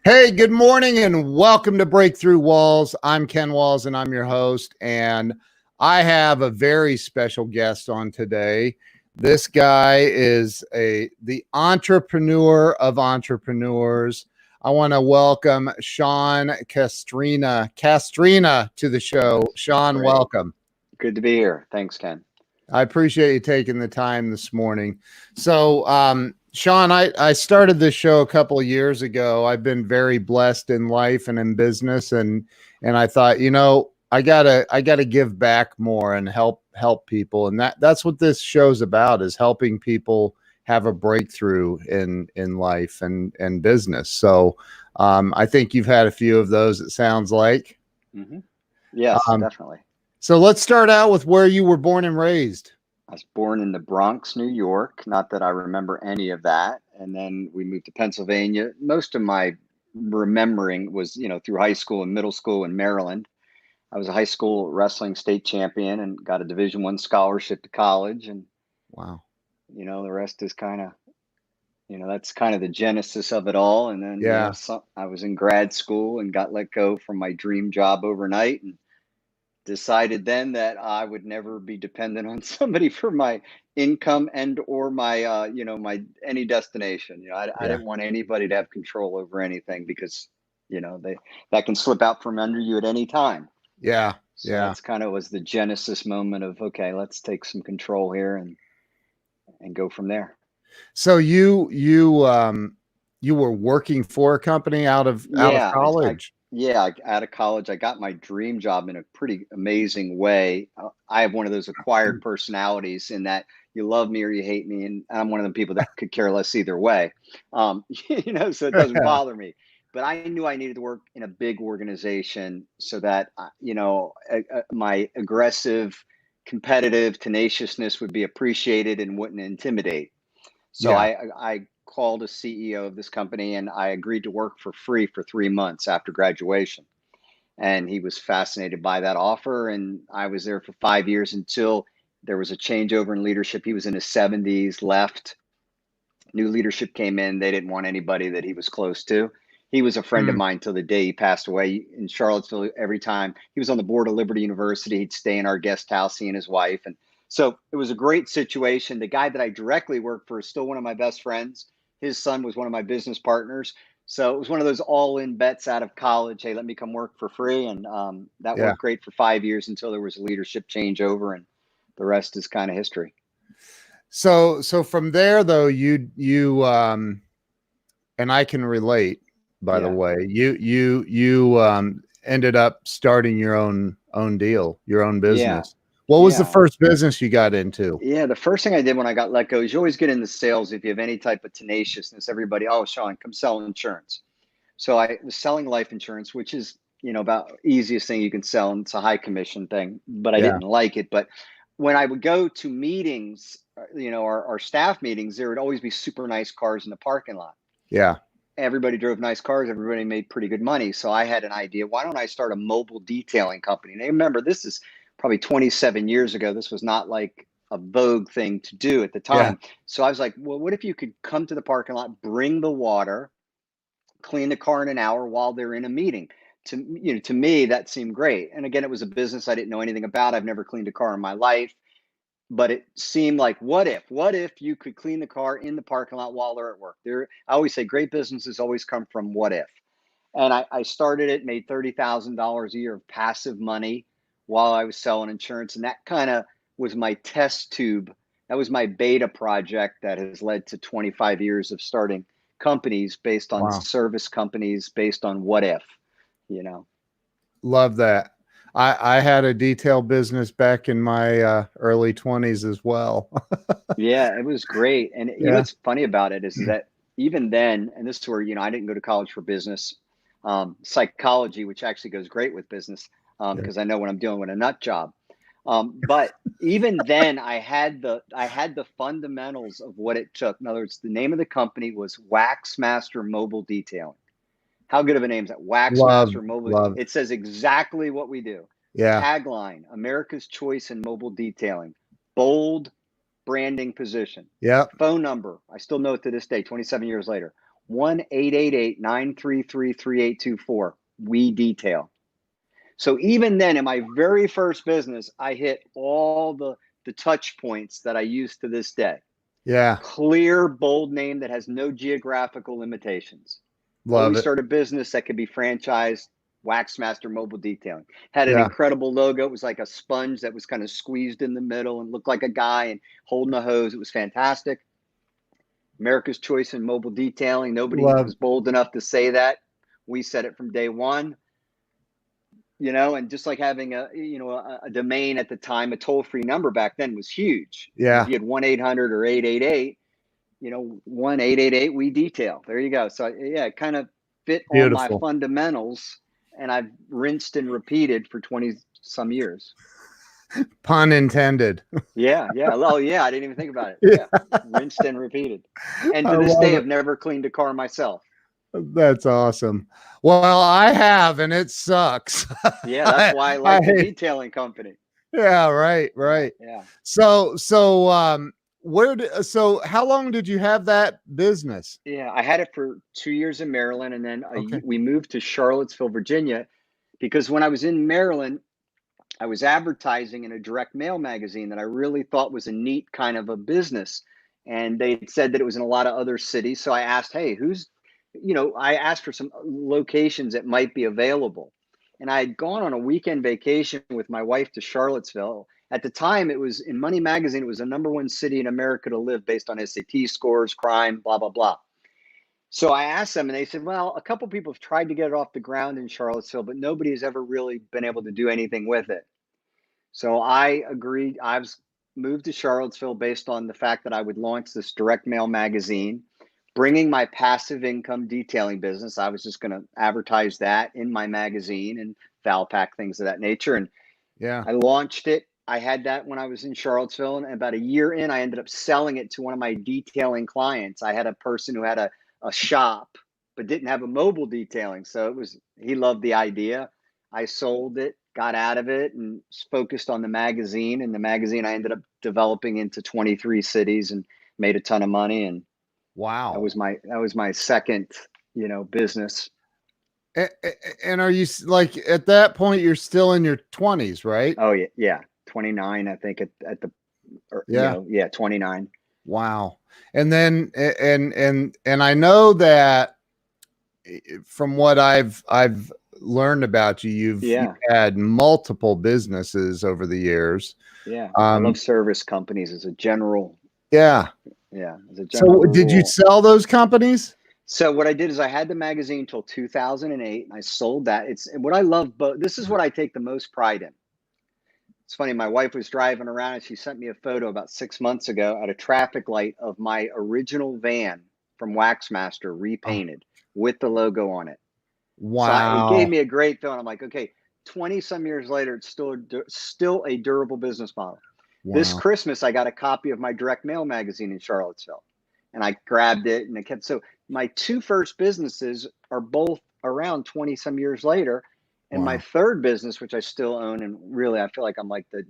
Hey, good morning and welcome to Breakthrough Walls. I'm Ken Walls and I'm your host. And I have a very special guest on today. This guy is the entrepreneur of entrepreneurs. I want to welcome Sean Castrina to the show. Sean, Great. welcome. Good to be here. Thanks, Ken. I appreciate you taking the time this morning. So, Sean, I started this show a couple of years ago. I've been very blessed in life and in business, and I thought, I gotta give back more and help people, and that's what this show's about, is helping people have a breakthrough in life and business. So, I think you've had a few of those. It sounds like. Mm-hmm. Yes, Um, definitely. so let's start out with where you were born and raised. I was born in the Bronx, New York. Not that I remember any of that. And then we moved to Pennsylvania. Most of my remembering was, through high school and middle school in Maryland. I was a high school wrestling state champion and got a Division I scholarship to college. And, Wow. the rest is that's kind of the genesis of it all. And then, Yeah. I was in grad school and got let go from my dream job overnight and decided then that I would never be dependent on somebody for my income and or my my any destination. I Yeah. didn't want anybody to have control over anything because they that can slip out from under you at any time. Yeah. So Yeah. that's kind of was the genesis moment of, okay, let's take some control here and go from there. So you were working for a company out of Yeah, college. out of college, I got my dream job in a pretty amazing way. I have one of those acquired personalities in that you love me or you hate me, and I'm one of the people that could care less either way. So it doesn't bother me. But I knew I needed to work in a big organization so that my aggressive, competitive tenaciousness would be appreciated and wouldn't intimidate. So Yeah. I called a CEO of this company and I agreed to work for free for 3 months after graduation. And he was fascinated by that offer. And I was there for 5 years until there was a changeover in leadership. He was in his 70s, left. New leadership came in. They didn't want anybody that he was close to. He was a friend of Hmm. mine till the day he passed away in Charlottesville. Every time he was on the board of Liberty University, he'd stay in our guest house, he and his wife. And so it was a great situation. The guy that I directly worked for is still one of my best friends. His son was one of my business partners. So it was one of those all-in bets out of college. Hey, let me come work for free. And that Yeah. worked great for 5 years until there was a leadership changeover. And the rest is kind of history. So from there though, you and I can relate, by the Yeah. way. You ended up starting your own deal, your own Yeah. business. What was the Yeah. first business you got into? Yeah, the first thing I did when I got let go is you always get into sales if you have any type of tenaciousness. Everybody, oh, Sean, come sell insurance. So I was selling life insurance, which is, about easiest thing you can sell, and it's a high commission thing, but I Yeah. didn't like it. But when I would go to meetings, our staff meetings, there would always be super nice cars in the parking lot. Yeah. Everybody drove nice cars. Everybody made pretty good money. So I had an idea. Why don't I start a mobile detailing company? And remember, this is probably 27 years ago. This was not like a vogue thing to do at the Yeah. time. So I was like, well, what if you could come to the parking lot, bring the water, clean the car in an hour while they're in a meeting? To me, that seemed great. And again, it was a business I didn't know anything about. I've never cleaned a car in my life. But it seemed like, what if you could clean the car in the parking lot while they're at work? I always say great businesses always come from what if. And I started it, made $30,000 a year of passive money while I was selling insurance. And that kind of was my test tube. That was my beta project that has led to 25 years of starting companies based on Wow. service companies based on what if, you know. Love that. I had a detail business back in my early 20s as well. Yeah, it was great. And Yeah. what's funny about it is that even then, and this is where, I didn't go to college for business, psychology, which actually goes great with business Yeah. because I know when I'm dealing with a nut job. But even then, I had the fundamentals of what it took. In other words, the name of the company was Wax Master Mobile Detailing. How good of a name is that? Wax Love, Master Mobile. love. It says exactly what we do. Yeah. Tagline: America's choice in mobile detailing. Bold branding position. Yep. Phone number, I still know it to this day, 27 years later, 1-888-933-3824. We detail. So even then, in my very first business, I hit all the touch points that I use to this day. Yeah. Clear, bold name that has no geographical limitations. Love Always it. start a business that could be franchised. Waxmaster Mobile Detailing had an Yeah. incredible logo. It was like a sponge that was kind of squeezed in the middle and looked like a guy and holding a hose. It was fantastic. America's Choice in Mobile Detailing. Nobody Love. was bold enough to say that. We said it from day one. And just like having a domain at the time, a toll-free number back then was huge. If Yeah. you had 1-800 or 888, 1-888 we detail. There you go. So yeah, it kind of fit on my Beautiful. fundamentals, and I've rinsed and repeated for 20 some years. Pun intended. Yeah. Oh yeah, I didn't even think about it. Yeah. Yeah. Rinsed and repeated. And I to this love day, it. I've never cleaned a car myself. That's awesome. Well, I have, and it sucks. Yeah, that's why I like the detailing company. Yeah, right. Yeah. So how long did you have that business? Yeah, I had it for 2 years in Maryland, and then Okay. we moved to Charlottesville, Virginia, because when I was in Maryland, I was advertising in a direct mail magazine that I really thought was a neat kind of a business. And they said that it was in a lot of other cities. So I asked, hey, I asked for some locations that might be available. And I had gone on a weekend vacation with my wife to Charlottesville. At the time, it was in Money Magazine, it was the #1 city in America to live based on SAT scores, crime, blah, blah, blah. So I asked them, and they said, well, a couple people have tried to get it off the ground in Charlottesville, but nobody has ever really been able to do anything with it. So I agreed. I've moved to Charlottesville based on the fact that I would launch this direct mail magazine, bringing my passive income detailing business. I was just going to advertise that in my magazine and Valpak, things of that nature. And Yeah. I launched it. I had that when I was in Charlottesville, and about a year in, I ended up selling it to one of my detailing clients. I had a person who had a shop but didn't have a mobile detailing. So he loved the idea. I sold it, got out of it, and focused on the magazine. And the magazine I ended up developing into 23 cities and made a ton of money. And that Wow. was my second, business. And are you like at that point you're still in your 20s, right? Oh yeah. 29, I think at the, Yeah. 29. Wow. And then and I know that from what I've learned about you, you've had multiple businesses over the years. Yeah. I love service companies as a general. Yeah. Yeah. As a So general did you rule. sell those companies? So what I did is I had the magazine until 2008, and I sold that. What I love, but this is what I take the most pride in. It's funny. My wife was driving around and she sent me a photo about 6 months ago at a traffic light of my original van from Waxmaster Oh, repainted with the logo on it. So it gave wow. me a great feeling. I'm like, okay, 20 some years later, it's still a durable business model. This Wow. Christmas, I got a copy of my direct mail magazine in Charlottesville, and I grabbed it and it kept. So my two first businesses are both around 20 some years later. And my Wow. third business, which I still own, and really I feel like I'm like the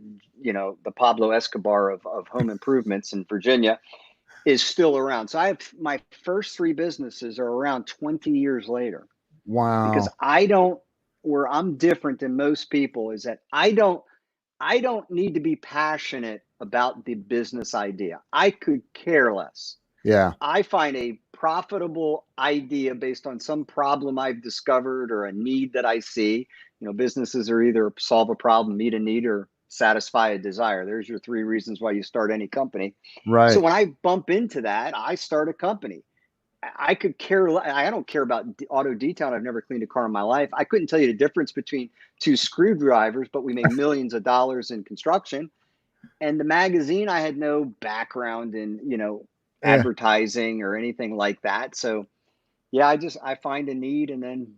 Pablo Escobar of home improvements in Virginia, is still around. So I have my first three businesses are around 20 years later, because Wow. where I'm different than most people is that I don't need to be passionate about the business idea. I could care less. Yeah. I find a profitable idea based on some problem I've discovered or a need that I see. Businesses are either solve a problem, meet a need, or satisfy a desire. There's your three reasons why you start any company. So Right. when I bump into that, I start a company. I could care. I don't care about auto detail. I've never cleaned a car in my life. I couldn't tell you the difference between two screwdrivers, but we make millions of dollars in construction. And the magazine, I had no background in, Yeah. advertising or anything like that. So yeah, I find a need and then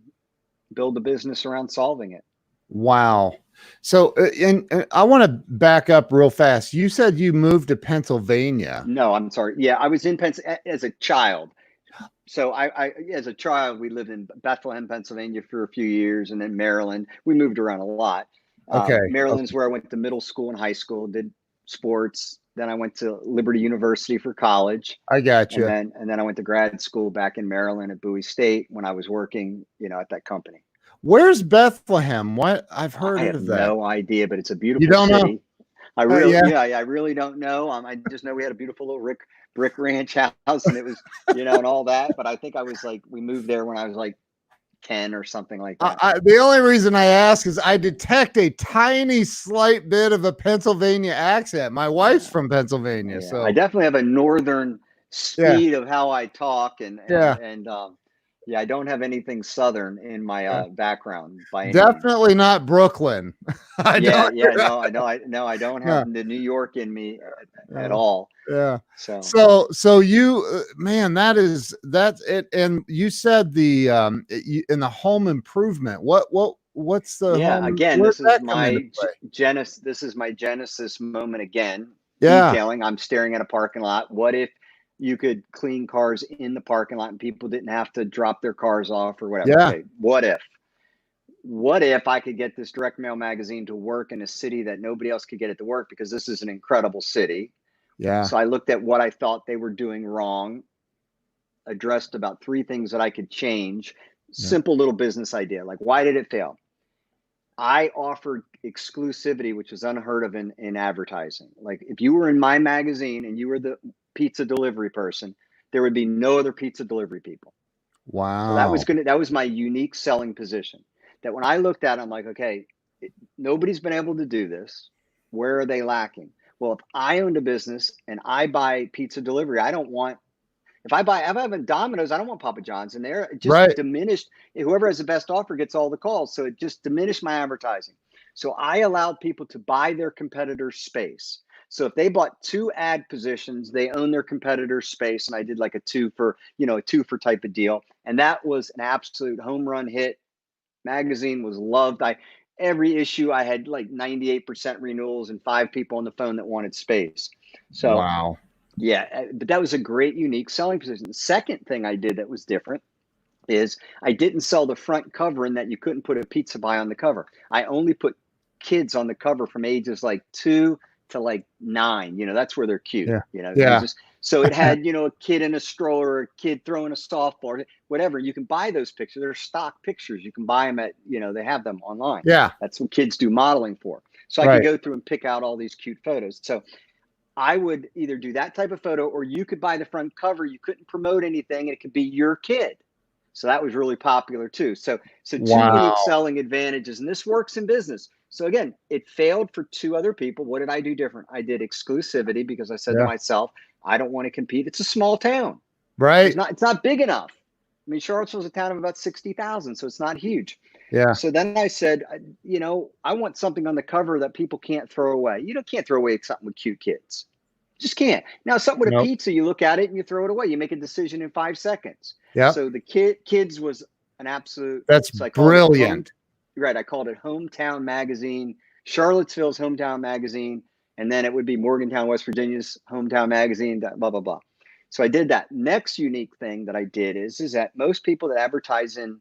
build a business around solving it. Wow. So, and I want to back up real fast. You said you moved to Pennsylvania. No, I'm sorry. Yeah, I was in as a child. So as a child, we lived in Bethlehem, Pennsylvania for a few years, and then Maryland. We moved around a lot. Okay. Maryland's Okay. where I went to middle school and high school, did sports, Then I went to Liberty University for college. I got And you. then I went to grad school back in Maryland at Bowie State when I was working, at that company. Where's Bethlehem? What I've I heard have of that. no idea, but it's a You beautiful don't know? city. I really, Yeah. yeah, I really don't know. I just know we had a beautiful little brick ranch house, and it was, and all that. But I think I was like, we moved there when I was like 10 or something like that. The only reason I ask is I detect a tiny, slight bit of a Pennsylvania accent. My wife's from Pennsylvania, Yeah, I so definitely have a northern yeah, speed of how I talk, and yeah, yeah, I don't have anything southern in my yeah. background by any means. Definitely not Brooklyn. I Yeah, don't. yeah, no, I don't have No, the New York in me at yeah. all. Yeah. So So you, man, that's it. And you said in the home improvement. What's the yeah, home? again, Where's that come into play? This is my Genesis moment again. Yeah. Detailing. I'm staring at a parking lot. What if you could clean cars in the parking lot and people didn't have to drop their cars off or whatever? Yeah. Okay, what if? What if I could get this direct mail magazine to work in a city that nobody else could get it to work, because this is an incredible city? Yeah. So I looked at what I thought they were doing wrong, addressed about 3 things that I could change. Yeah. Simple little business idea. Like, why did it fail? I offered exclusivity, which is unheard of in advertising. Like, if you were in my magazine and you were the pizza delivery person, there would be no other pizza delivery people. So Wow. that was my unique selling position. That when I looked at it, I'm like, okay, nobody's been able to do this. Where are they lacking? Well, if I owned a business and I buy pizza delivery, I don't want, if I have a Domino's, I don't want Papa John's in there. It just Right. diminished. Whoever has the best offer gets all the calls. So it just diminished my advertising. So I allowed people to buy their competitor's space. So if they bought 2 ad positions, they own their competitor's space. And I did like a two for type of deal. And that was an absolute home run hit. Magazine was loved. Every issue I had like 98% renewals and 5 people on the phone that wanted space. So Wow. yeah, but that was a great unique selling position. The second thing I did that was different is I didn't sell the front cover in that you couldn't put a pizza pie on the cover. I only put kids on the cover from ages like 2 to like 9. That's where they're cute. Yeah. They Yeah. just, so it had, a kid in a stroller, a kid throwing a softball, whatever. You can buy those pictures. They're stock pictures. You can buy them at, they have them online. Yeah. That's what kids do modeling for. So I could Right. go through and pick out all these cute photos. So I would either do that type of photo, or you could buy the front cover. You couldn't promote anything, and it could be your kid. So that was really popular too. So 2 unique Wow. selling advantages, and this works in business. So again, it failed for 2 other people. What did I do different? I did exclusivity, because I said to Yeah. myself, I don't want to compete. It's a small town. Right. It's not big enough. I mean, Charlottesville's a town of about 60,000, so it's not huge. Yeah. So then I said, I want something on the cover that people can't throw away. You can't throw away something with cute kids. Just can't. Now, something with a Nope. pizza, you look at it and you throw it away. You make a decision in 5 seconds. Yep. So the kids was an absolute. That's So I called brilliant. right. I called it Hometown Magazine, Charlottesville's Hometown Magazine, and then it would be Morgantown, West Virginia's Hometown Magazine. Blah blah blah. So I did that. Next unique thing that I did is that most people that advertise in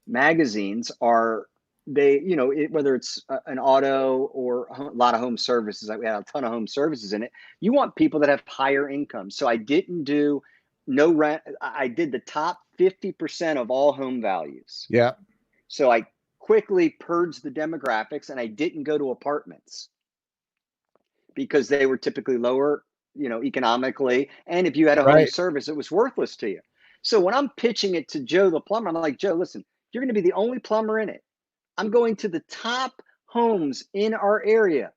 magazines are, whether it's an auto or a lot of home services. We had a ton of home services in it. You want people that have higher incomes. So I didn't do no rent. I did the top 50% of all home values. Yeah. So I quickly purged the demographics, and I didn't go to apartments because they were typically lower, economically. And if you had a home Right. service, it was worthless to you. So when I'm pitching it to Joe the plumber, I'm like, Joe, listen, you're going to be the only plumber in it. I'm going to the top homes in our area.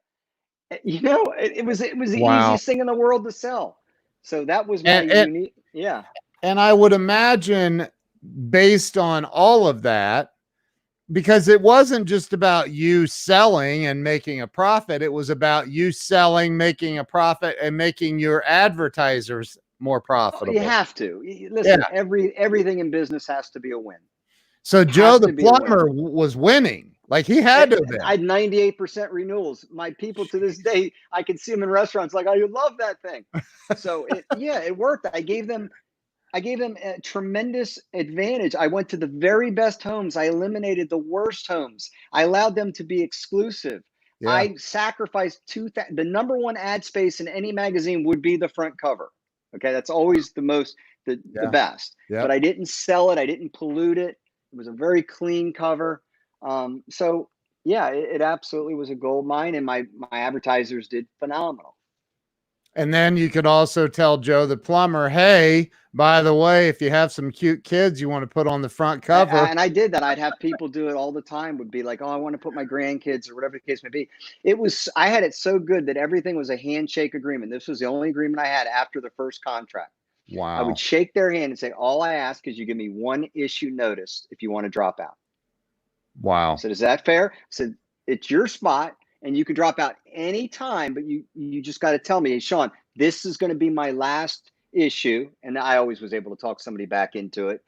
It was the Wow. easiest thing in the world to sell. So that was my And unique. Yeah. and I would imagine, based on all of that, because it wasn't just about you selling and making a profit, it was about you selling, making a profit, and making your advertisers more Oh, you profitable. have to listen. Yeah. Everything in business has to be a win. So Joe Has the to be a win. plumber was winning. Like, he had to have been. I had 98% renewals. My people to this day, I can see them in restaurants like, I love that thing. So it worked. I gave them a tremendous advantage. I went to the very best homes. I eliminated the worst homes. I allowed them to be exclusive. Yeah. I sacrificed the number one ad space in any magazine would be the front cover. Okay, that's always the Yeah. best. But Yep. I didn't sell it. I didn't pollute it. It was a very clean cover. So yeah, it absolutely was a gold mine, and my advertisers did phenomenal. And then you could also tell Joe the plumber, hey, by the way, if you have some cute kids you want to put on the front cover. And I did that. I'd have people do it all the time. Would be like, "Oh, I want to put my grandkids," or whatever the case may be. I had it so good that everything was a handshake agreement. This was the only agreement I had after the first contract. I would Wow. shake their hand and say, "All I ask is you give me one issue notice if you want to drop out." I Wow. said, "Is that fair?" I said, "It's your spot and you can drop out anytime, but you just got to tell me, hey, Sean, this is going to be my last issue." And I always was able to talk somebody back into it.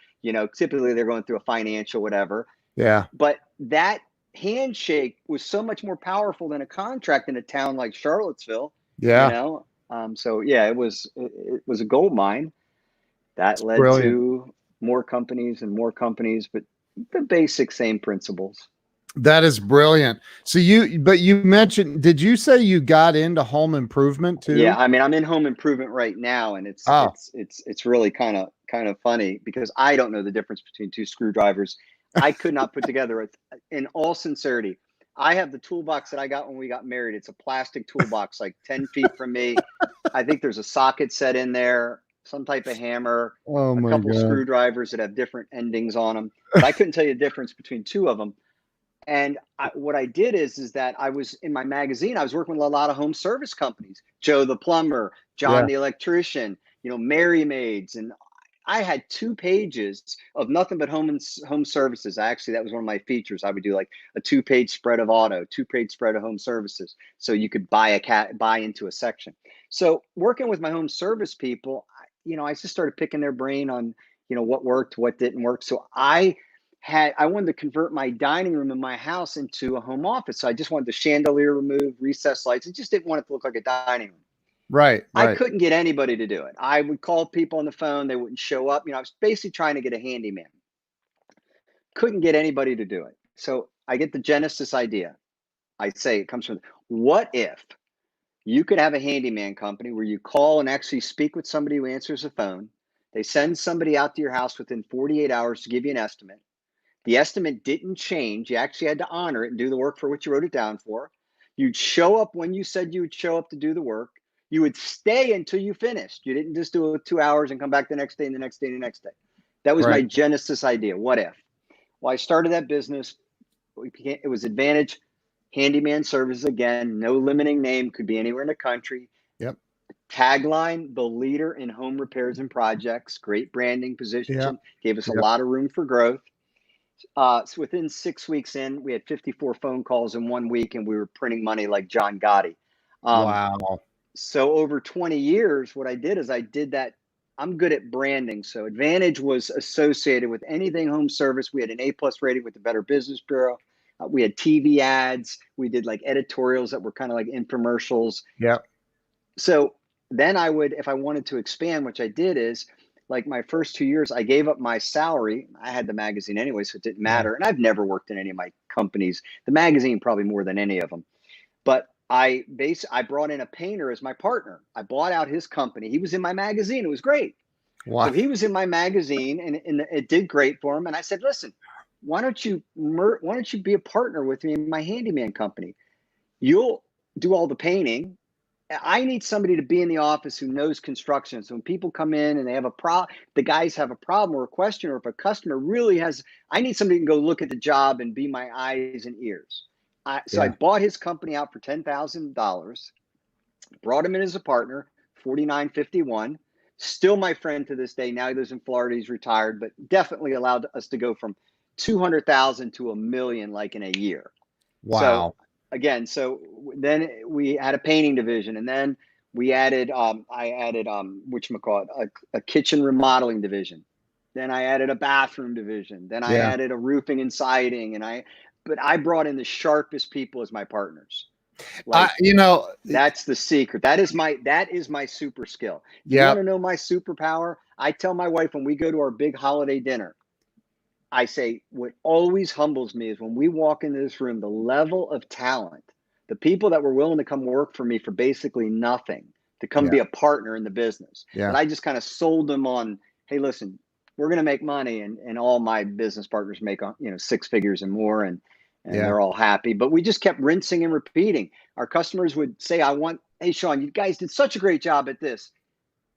Typically they're going through a financial whatever. Yeah. But that handshake was so much more powerful than a contract in a town like Charlottesville, you Yeah. know? So yeah, it was a gold mine that led Brilliant. to more companies, but the basic same principles. That is brilliant. So but you mentioned, did you say you got into home improvement Yeah, too? I mean, I'm in home improvement right now, and it's Oh, it's it's it's really kind of funny because I don't know the difference between two screwdrivers. I could not put together in all sincerity. I have the toolbox that I got when we got married. It's a plastic toolbox, like 10 feet from me. I think there's a socket set in there, some type of hammer, oh a my couple God. screwdrivers that have different endings on them. But I couldn't tell you the difference between two of them. And what I did is that I was in my magazine. I was working with a lot of home service companies, Joe the plumber, Yeah. John the electrician, Mary Maids, and I had 2 pages of nothing but home services. Actually, that was one of my features. I would do like a 2-page spread of auto, 2-page spread of home services, so you could buy into a section. So working with my home service people, I just started picking their brain on what worked, what didn't work. So I wanted to convert my dining room in my house into a home office. So I just wanted the chandelier removed, recessed lights. I just didn't want it to look like a dining room. Right. I Right. couldn't get anybody to do it. I would call people on the phone, they wouldn't show up. I was basically trying to get a handyman. Couldn't get anybody to do it. So I get the Genesis idea. I say it comes from, what if you could have a handyman company where you call and actually speak with somebody who answers the phone. They send somebody out to your house within 48 hours to give you an estimate. The estimate didn't change. You actually had to honor it and do the work for what you wrote it down for. You'd show up when you said you would show up to do the work. You would stay until you finished. You didn't just do it 2 hours and come back the next day and the next day and the next day. That was my Right. Genesis idea. What if? Well, I started that business. It was Advantage Handyman Services again. No limiting name, could be anywhere in the country. Yep. Tagline: the leader in home repairs and projects. Great branding Yep. position. Gave us a Yep. lot of room for growth. So within 6 weeks in, we had 54 phone calls in 1 week, and we were printing money like John Gotti. Um, Wow. so over 20 years, what I did is I did that. I'm good at branding. So Advantage was associated with anything home service. We had an A+ rating with the Better Business Bureau. We had TV ads. We did like editorials that were kind of like infomercials. Yep. So then if I wanted to expand, which I did, is like my first 2 years, I gave up my salary. I had the magazine anyway, so it didn't Yeah. matter. And I've never worked in any of my companies, the magazine probably more than any of them. But I brought in a painter as my partner. I bought out his company. He was in my magazine. It was great. Wow. So he was in my magazine, and it did great for him. And I said, listen, why don't you be a partner with me in my handyman company? You'll do all the painting. I need somebody to be in the office who knows construction. So when people come in and they have a problem, the guys have a problem or a question, or if a customer really has, I need somebody who can go look at the job and be my eyes and ears. So I Yeah. bought his company out for $10,000, brought him in as a partner, 49.51. Still my friend to this day. Now he lives in Florida. He's retired, but definitely allowed us to go from 200,000 to a million like in a year. So Wow. again, then we had a painting division, and then I added whatchamacallit, a kitchen remodeling division. Then I added a bathroom division. Then I Yeah. added a roofing and siding, but I brought in the sharpest people as my partners. I, Like, you know, that's the secret. That is my super skill. You yeah. want to know my superpower? I tell my wife when we go to our big holiday dinner, I say, what always humbles me is when we walk into this room, the level of talent The people that were willing to come work for me for basically nothing, to come be a partner in the business, that I just kind of sold them on, hey, listen, we're going to make money. And all my business partners make, 6 figures and more. And they're all happy. But we just kept rinsing and repeating. Our customers would say, hey, Sean, you guys did such a great job at this.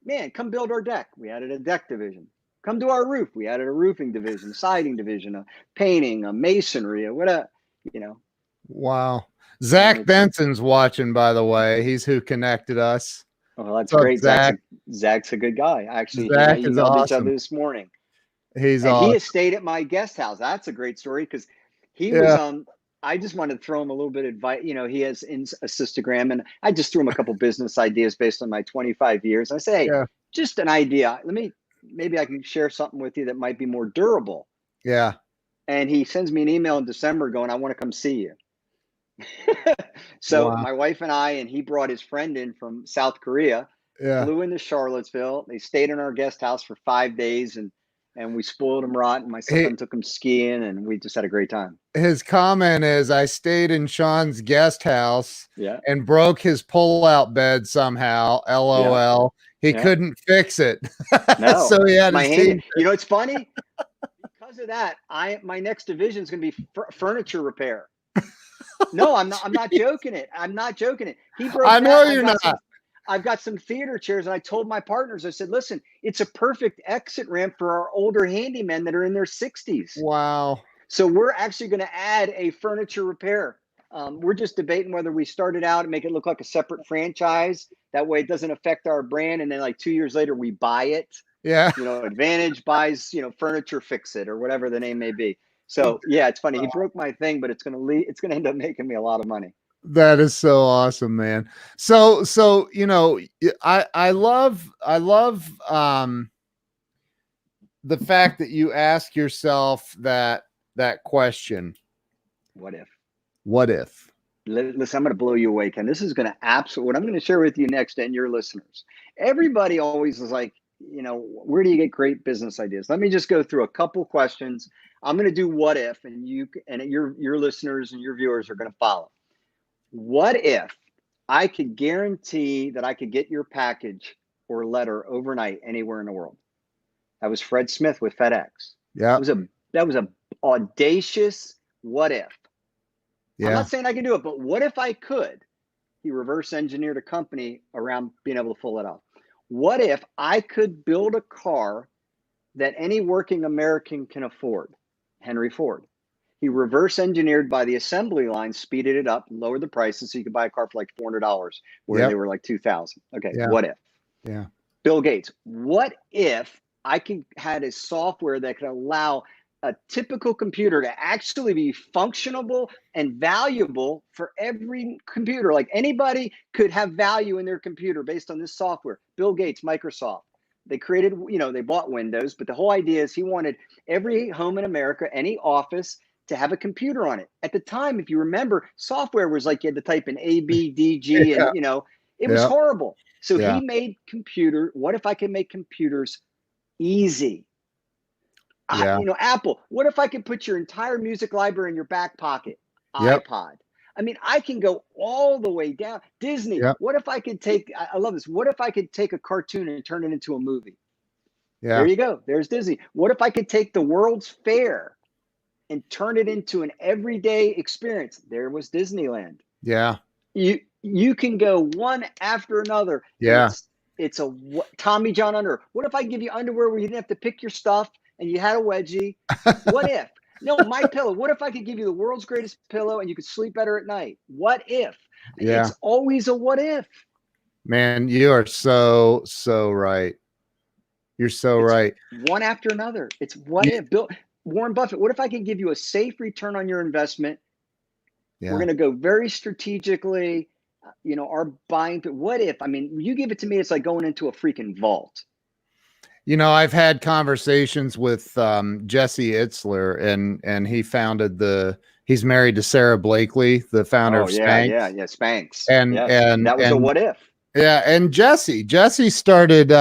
Man, come build our deck. We added a deck division. Come do our roof. We added a roofing division, a siding division, a painting, a masonry, a whatever, Wow. Zach Benson's watching, by the way. He's who connected us. Oh, that's great. Zach's a good guy. Actually, Zach he and I emailed each other this morning. He's awesome. He has stayed at my guest house. That's a great story because he was I just wanted to throw him a little bit of advice. He has a Instagram, and I just threw him a couple business ideas based on my 25 years. I say, hey, just an idea. Maybe I can share something with you that might be more durable. Yeah. And he sends me an email in December going, I want to come see you. So my wife and I, and he brought his friend in from South Korea, flew into Charlottesville. They stayed in our guest house for 5 days, and we spoiled him rotten. My son took him skiing, and we just had a great time. His comment is, I stayed in Sean's guest house and broke his pull-out bed somehow. LOL. He couldn't fix it. No. So he had his team. It's funny. Because of that, my next division is going to be furniture repair. No, I'm not joking it. I'm not joking it. He broke. I know you're not. I've got some theater chairs, and I told my partners, I said, listen, it's a perfect exit ramp for our older handymen that are in their 60s. Wow. So we're actually going to add a furniture repair. We're just debating whether we start it out and make it look like a separate franchise. That way it doesn't affect our brand. And then like 2 years later, we buy it. Yeah. Advantage buys, Furniture Fix It or whatever the name may be. So yeah, it's funny. He broke my thing, but it's going to end up making me a lot of money. That is so awesome, man. So, I love the fact that you ask yourself that question. What if? Listen, I'm going to blow you away, Ken. This is going to what I'm going to share with you next and your listeners. Everybody always is like, where do you get great business ideas? Let me just go through a couple questions. I'm going to do what if, and your listeners and your viewers are going to follow. What if I could guarantee that I could get your package or letter overnight anywhere in the world? That was Fred Smith with FedEx. Yeah. That was a audacious what if. Yeah. I'm not saying I can do it, but what if I could? He reverse engineered a company around being able to pull it off. What if I could build a car that any working American can afford? Henry Ford. He reverse engineered by the assembly line, speeded it up, lowered the prices so you could buy a car for like $400 where they were like $2,000. Okay, what if? Yeah. Bill Gates. What if I had a software that could allow a typical computer to actually be functionable and valuable for every computer? Like anybody could have value in their computer based on this software. Bill Gates, Microsoft. They created, they bought Windows, but the whole idea is he wanted every home in America, any office, to have a computer on it. At the time, if you remember, software was like you had to type in A, B, D, G, and it was horrible. So he made what if I could make computers easy? Apple, what if I could put your entire music library in your back pocket? iPod. I mean, I can go all the way down. Disney, what if I could I love this. What if I could take a cartoon and turn it into a movie? Yeah. There you go. There's Disney. What if I could take the World's Fair and turn it into an everyday experience? There was Disneyland. Yeah. You can go one after another. Yeah. It's a Tommy John underwear. What if I give you underwear where you didn't have to pick your stuff and you had a wedgie? What if? No, My Pillow. What if I could give you the world's greatest pillow and you could sleep better at night? What if? Yeah. It's always a what if. Man, you are so right. You're so right. One after another. It's what if. Warren Buffett, what if I could give you a safe return on your investment? Yeah. We're going to go very strategically, our buying. What if? I mean, you give it to me, it's like going into a freaking vault. I've had conversations with Jesse Itzler, and he founded he's married to Sarah Blakely, the founder of Spanx. Yeah, Spanx. And that was a what if. Yeah, and Jesse started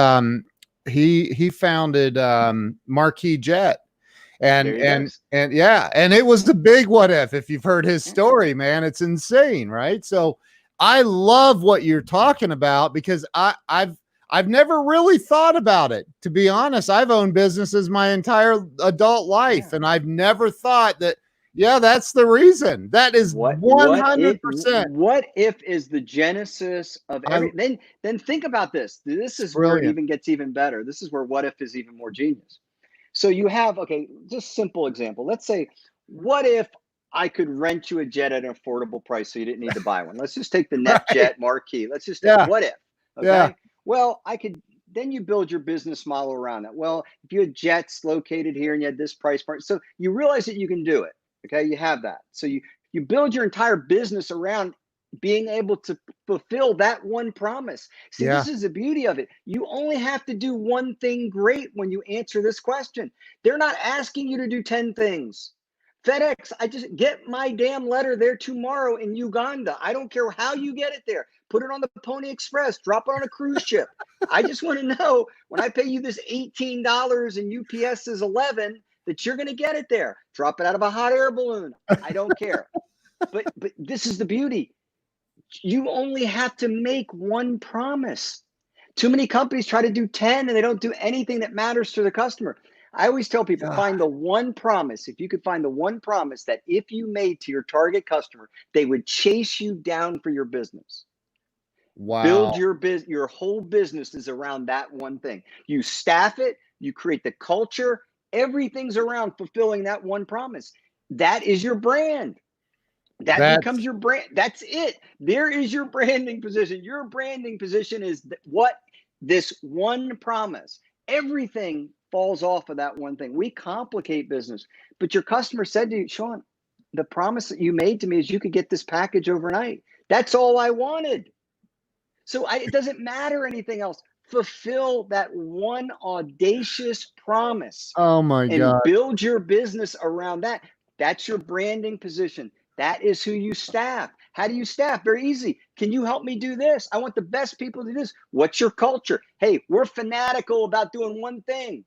he founded Marquis Jet. And There you go. and yeah, and it was the big what if you've heard his story, man, it's insane, right? So I love what you're talking about because I've never really thought about it. To be honest, I've owned businesses my entire adult life, and I've never thought that, yeah, that's the reason. That is What if 100%. is the genesis of I then think about this. This It's is where it brilliant. even gets even better. This is where what if is even more genius. So you have, okay, just simple example. Let's say, what if I could rent you a jet at an affordable price so you didn't need to buy one? Let's just take the Right. NetJet marquee. Let's just take, Yeah. what if, Yeah. okay? Well, I could, then you build your business model around that. Well, if you had jets located here and you had this price point, so you realize that you can do it, okay? You have that. So you build your entire business around being able to fulfill that one promise. See, Yeah. this is the beauty of it. You only have to do one thing great when you answer this question. They're not asking you to do 10 things. FedEx, I just get my damn letter there tomorrow in Uganda. I don't care how you get it there. Put it on the Pony Express, drop it on a cruise ship. I just want to know when I pay you this $18 and UPS is 11 that you're going to get it there. Drop it out of a hot air balloon. I don't care. But this is the beauty. You only have to make one promise. Too many companies try to do 10 and they don't do anything that matters to the customer. I always tell people, God. find the one promise. If you could find the one promise that if you made to your target customer, they would chase you down for your business. Build Wow. your whole business is around that one thing. You staff it, you create the culture, everything's around fulfilling that one promise. That is your brand. That becomes That's your brand. That's it. There is your branding position. Your branding position is what this one promise. Everything falls off of that one thing. We complicate business, but your customer said to you, Sean, the promise that you made to me is you could get this package overnight. That's all I wanted. So it doesn't matter anything else. Fulfill that one audacious promise oh my and God. build your business around that. That's your branding position. That is who you staff. How do you staff? Very easy. Can you help me do this? I want the best people to do this. What's your culture? Hey, we're fanatical about doing one thing.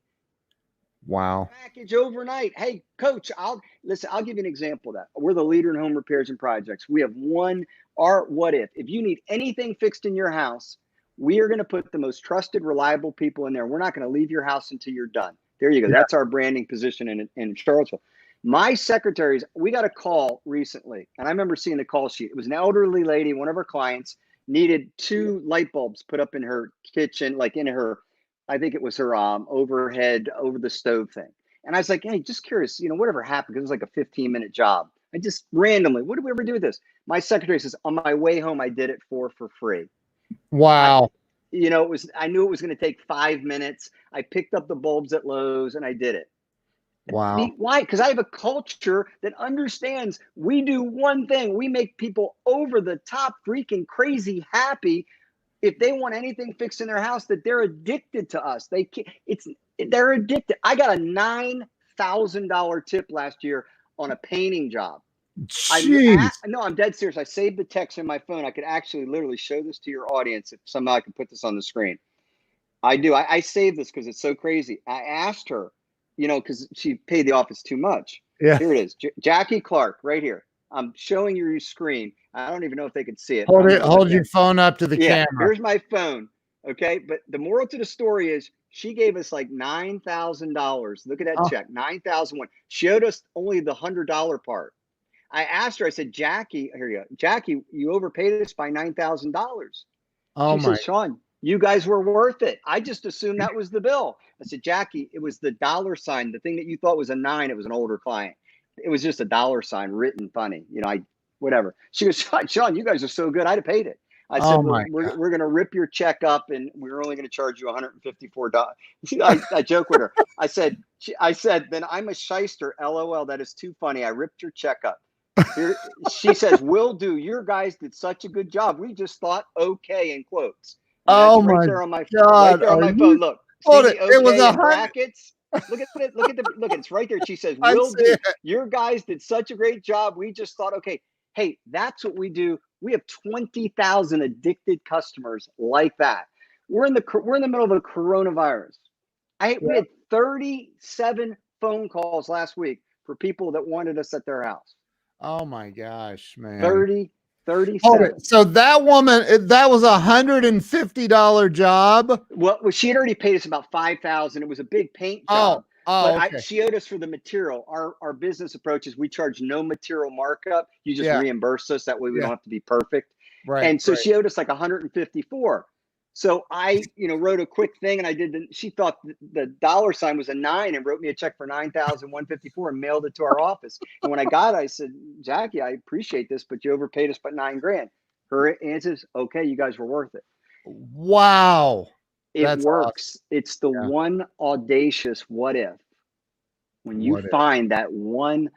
Wow. Package overnight. Hey, coach, I'll give you an example of that. We're the leader in home repairs and projects. We have our what if you need anything fixed in your house, we are going to put the most trusted, reliable people in there. We're not going to leave your house until you're done. There you go. Yeah. That's our branding position in Charlottesville. My secretaries, we got a call recently, and I remember seeing the call sheet. It was an elderly lady, one of our clients, needed 2 light bulbs put up in her kitchen, like in her, I think it was her overhead over the stove thing. And I was like, hey, just curious, whatever happened, because it was like a 15-minute job. I just randomly, what did we ever do with this? My secretary says, on my way home, I did it for free. Wow. I knew it was going to take 5 minutes. I picked up the bulbs at Lowe's and I did it. Wow. Why? Because I have a culture that understands we do one thing. We make people over the top, freaking crazy happy. If they want anything fixed in their house, that they're addicted to us. They're addicted. I got a $9,000 tip last year on a painting job. Jeez. No, I'm dead serious. I saved the text in my phone. I could actually literally show this to your audience if somehow I could put this on the screen. I do. I saved this because it's so crazy. I asked her, because she paid the office too much. Yeah. Here it is. Jackie Clark, right here. I'm showing you your screen. I don't even know if they can see it. Hold your phone up to the Yeah, camera. here's my phone. Okay. But the moral to the story is she gave us like $9,000. Look at that check. 9,001. She owed us only the $100 part. I asked her, I said, Jackie, here you go. Jackie, you overpaid us by $9,000. Oh She my. says, Sean, you guys were worth it. I just assumed that was the bill. I said, Jackie, it was the dollar sign. The thing that you thought was a 9, it was an older client. It was just a dollar sign written funny. Whatever. She goes, Sean, you guys are so good. I'd have paid it. I said, Oh well, my. we're going to rip your check up and we're only going to charge you $154. I joke with her. I said, then I'm a shyster. LOL. That is too funny. I ripped your check up. Here, she says, will do. Your guys did such a good job. We just thought okay in quotes. And Oh that's right my there on my God. Are phone. you? Look, see Hold it. the It was okay in 100. brackets? Look at it. Look, it's right there. She says, I will see do. it. Your guys did such a great job. We just thought, okay, hey, that's what we do. We have 20,000 addicted customers like that. We're in the middle of a coronavirus. We had 37 phone calls last week for people that wanted us at their house. Oh my gosh, man. 37. So that woman, that was $150 job. Well, she had already paid us about 5,000. It was a big paint job. But Okay. she owed us for the material. Our business approach is we charge no material markup. You just Yeah. reimburse us. That way we Yeah. don't have to be perfect. Right. And so right. she owed us like 154. So I, wrote a quick thing, and she thought the dollar sign was a 9 and wrote me a check for 9,154 and mailed it to our office. And when I got it, I said, Jackie, I appreciate this, but you overpaid us by $9,000. Her answer is, okay, you guys were worth it. Wow. It That's works. awesome. It's the one audacious what if. When you What if? find that one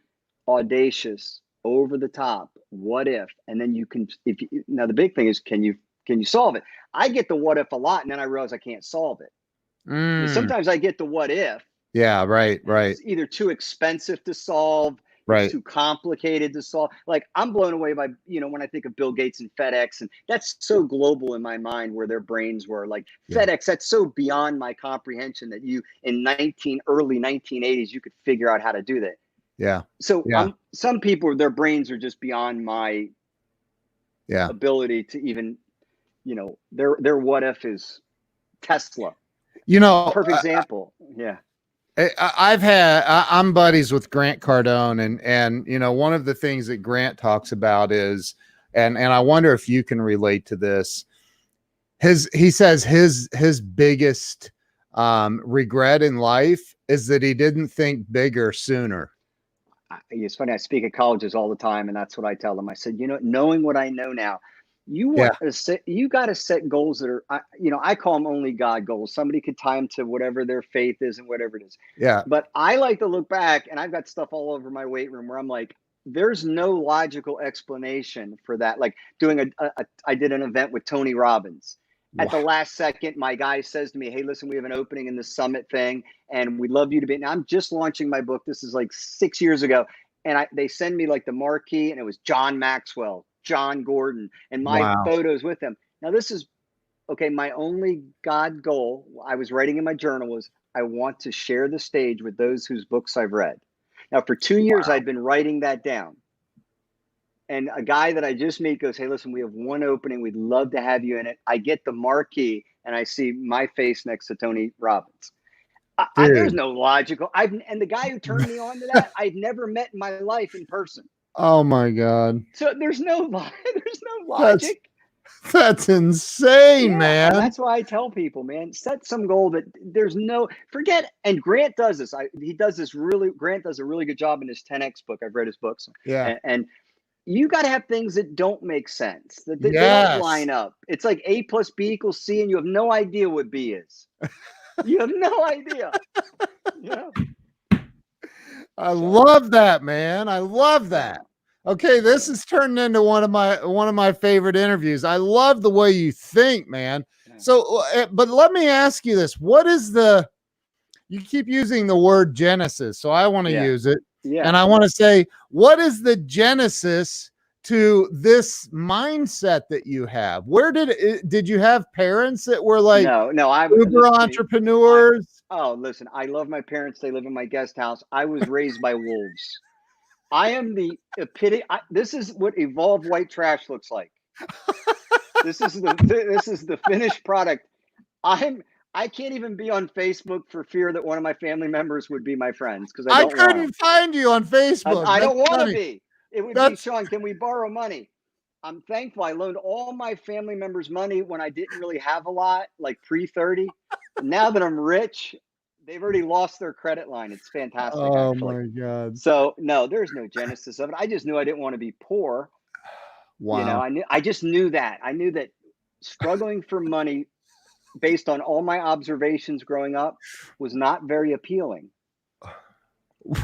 audacious over the top what if, and then you can, now the big thing is, can you solve it? I get the what if a lot, and then I realize I can't solve it. Sometimes I get the what if. Yeah, right. It's either too expensive to solve, Right. it's too complicated to solve. Like, I'm blown away by, when I think of Bill Gates and FedEx, and that's so global in my mind, where their brains were like FedEx. That's so beyond my comprehension that you in early 1980s, you could figure out how to do that. Yeah. So some people, their brains are just beyond my ability to even, their what if is Tesla. Perfect example. Yeah. I'm buddies with Grant Cardone, and one of the things that Grant talks about is, and I wonder if you can relate to this. He says his biggest regret in life is that he didn't think bigger sooner. It's funny. I speak at colleges all the time, and that's what I tell them. I said, knowing what I know now, you got to set goals that are, I call them only God goals. Somebody could tie them to whatever their faith is and whatever it is. Yeah. But I like to look back, and I've got stuff all over my weight room where I'm like, there's no logical explanation for that. Like I did an event with Tony Robbins. At the last second, my guy says to me, hey, listen, we have an opening in the summit thing, and we'd love you to be. Now, I'm just launching my book. This is like 6 years ago. And they send me like the marquee, and it was John Maxwell, John Gordon, and my photos with them. Now, this is, okay, my only God goal, I was writing in my journal, was I want to share the stage with those whose books I've read. Now, for 2 years, I'd been writing that down. And a guy that I just met goes, hey, listen, we have one opening. We'd love to have you in it. I get the marquee, and I see my face next to Tony Robbins. There's no logical. And the guy who turned me on to that, I'd never met in my life in person. Oh my God! So there's no logic. That's insane, man. And that's why I tell people, man, set some goal that there's no forget. And Grant does this. Grant does a really good job in his 10X book. I've read his books. Yeah. And you got to have things that don't make sense, that they don't line up. It's like A plus B equals C, and you have no idea what B is. You have no idea. Yeah. I love that, man. I love that. Okay, this is turning into one of my favorite interviews. I love the way you think, man. So, but let me ask you this: what is you keep using the word genesis, so I want to use it. Yeah. And I want to say, what is the genesis to this mindset that you have? Where did you have parents that were like uber entrepreneurs? Listen, I love my parents. They live in my guest house. I was raised by wolves. I am the epitome. This is what evolved white trash looks like. This is the finished product. I can't even be on Facebook for fear that one of my family members would be my friends, because I couldn't find you on Facebook. I don't want to be. It would be, Sean, can we borrow money? I'm thankful I loaned all my family members money when I didn't really have a lot, like pre-30. Now that I'm rich, they've already lost their credit line. It's fantastic. Oh, actually. My God. So no, there's no genesis of it. I just knew I didn't want to be poor. Wow. I just knew that. I knew that struggling for money based on all my observations growing up was not very appealing.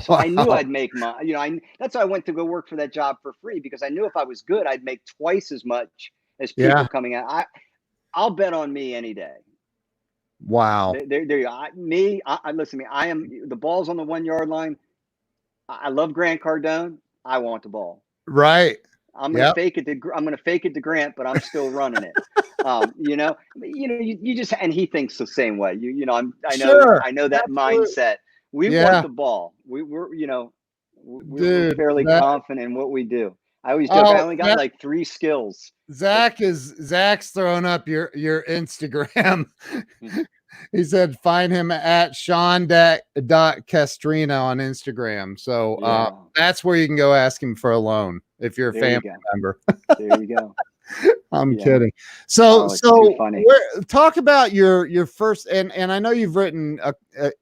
So I knew I'd make money. That's why I went to go work for that job for free, because I knew if I was good, I'd make twice as much as people coming out. I'll bet on me any day. Wow. There you go. Listen to me. I am the ball's on the 1 yard line. I love Grant Cardone. I want the ball. Right. I'm gonna fake it to Grant, but I'm still running it. You just, and he thinks the same way. I know that mindset We want Yeah, the ball. We're, you know, we're dude. fairly That confident in what we do. I always joke, I oh only got that like 3 skills, but Zach's throwing up your Instagram. mm, He said find him at Sean.Castrina on Instagram. So yeah, that's where you can go ask him for a loan if you're a there you family go. member. There you go. I'm Yeah. kidding. So Oh, it's too so funny. talk about your first, and I know you've written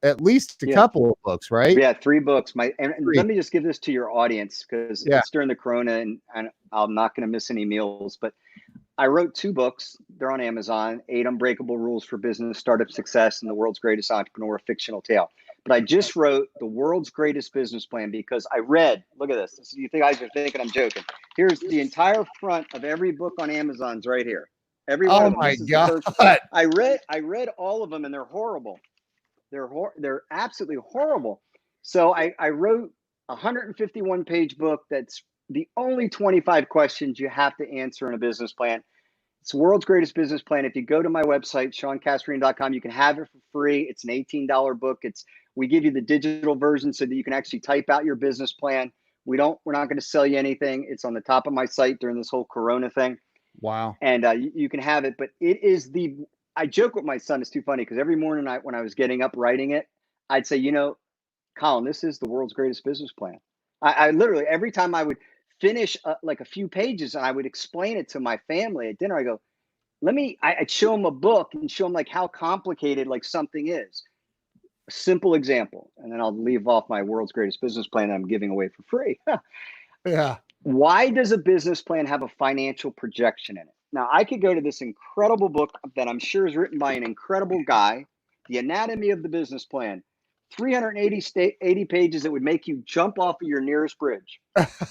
at least a Yeah. couple of books, right? Yeah, 3 books. And Three. let me just give this to your audience because Yeah. it's during the corona and I'm not going to miss any meals, but I wrote 2 books. They're on Amazon, 8 Unbreakable Rules for Business Startup Success and The World's Greatest Entrepreneur, a Fictional Tale. But I just wrote The World's Greatest Business Plan because I read, look at this. You think guys are thinking I'm joking. Here's the entire front of every book on Amazon's right here. Every one Oh of them. my This is the God. first. I read all of them and they're horrible. They're absolutely horrible. So I wrote a 151-page book that's the only 25 questions you have to answer in a business plan. It's the world's greatest business plan. If you go to my website, SeanCastrina.com, you can have it for free. It's an $18 book. We give you the digital version so that you can actually type out your business plan. We're not going to sell you anything. It's on the top of my site during this whole Corona thing, Wow. and you can have it. But it is I joke with my son. It's too funny because every morning when I was getting up writing it, I'd say, Colin, this is the world's greatest business plan. I literally every time I would finish like a few pages and I would explain it to my family at dinner. I go, I'd show them a book and show them like how complicated like something is. A simple example, and then I'll leave off my world's greatest business plan that I'm giving away for free. Yeah. Why does a business plan have a financial projection in it? Now, I could go to this incredible book that I'm sure is written by an incredible guy, The Anatomy of the Business Plan, 380 pages that would make you jump off of your nearest bridge.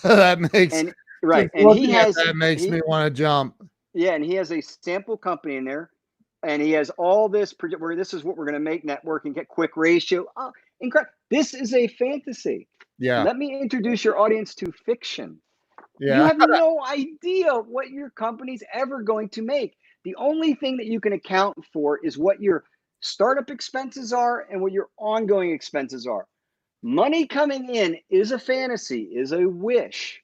That makes And right, just and looking at that makes me want to jump. and he has a sample company in there, and he has all this where this is what we're going to make network and get quick ratio. Oh, incredible! This is a fantasy. Yeah. Let me introduce your audience to fiction. You Yeah. have no idea what your company's ever going to make. The only thing that you can account for is what your startup expenses are and what your ongoing expenses are. Money coming in is a fantasy, is a wish.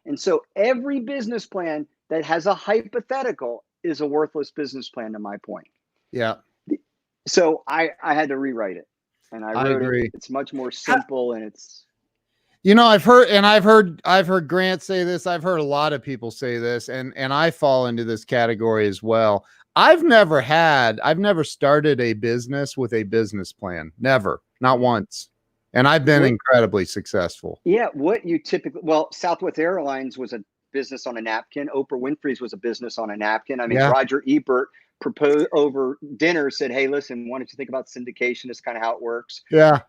And so every business plan that has a hypothetical is a worthless business plan, to my point. Yeah. So I had to rewrite it, and I I wrote it. agree. It's much more simple, and it's I've heard Grant say this. I've heard a lot of people say this, and I fall into this category as well. I've never started a business with a business plan. Never, not once. And I've been what incredibly successful. Yeah, what you typically Southwest Airlines was a business on a napkin. Oprah Winfrey's was a business on a napkin. I mean, Yeah. Roger Ebert proposed over dinner, said, "Hey, listen, why don't you think about syndication? It's kind of how it works." Yeah.